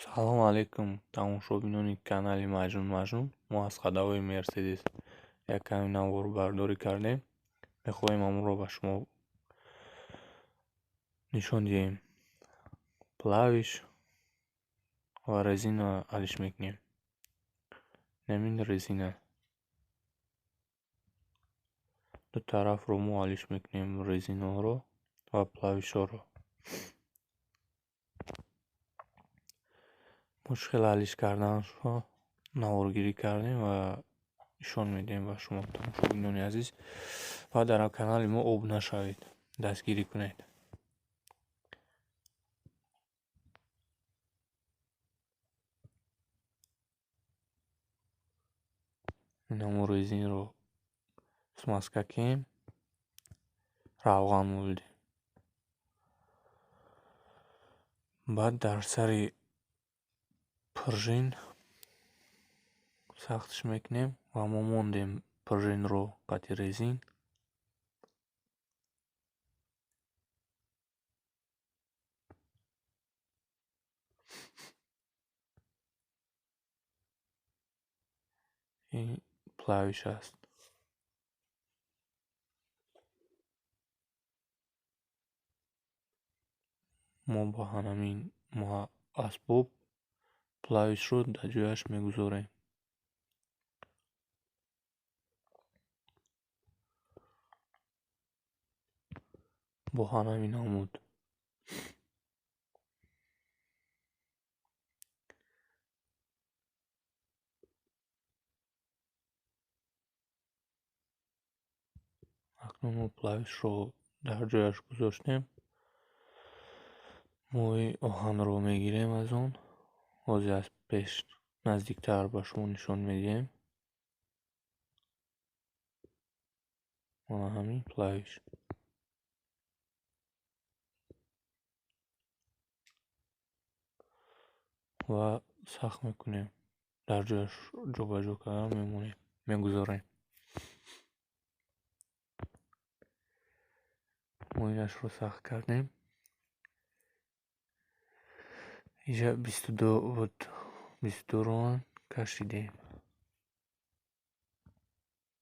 салом алейкум тамошобинони канали маҷнун. Мо аз қадавои Мерседес як ками навору бардорӣ кардем. Мехоҳем амро ба шумо нишон диҳем. Плавиш ва резина алиш мекунем. Намин резина ду тарафро мо алиш мекунем, резинаро ва плавишоро. мушкил алиш карданашро наворгирӣ кардем ва нишон медиҳем ба шумо тамошобинони азиз. ва дар канали мо обуна шавед, дастгирӣ кунед. инамо резинро смазка кем равған мулдем. баъд дар сари пружин сахтш мекунем ва мо мондем пружинро қати резин. ин плавиш аст. мо ба ҳамин асбоб плавишро дар ҷояш мегузорем. бо ҳамин намуд акнун мо плавишро дар ҷояш гузоштем. мои оҳанро мегирем, аз он ҳозир аз пеш наздиктар ба шумо нишон медиҳем. мана ҳамин плавиш. ва сахт мекунем, дар ҷояш ҷобаҷо карда мегузорем. мо инашро сахт кардем. инҷа 22 буд, 22-ро кашидем.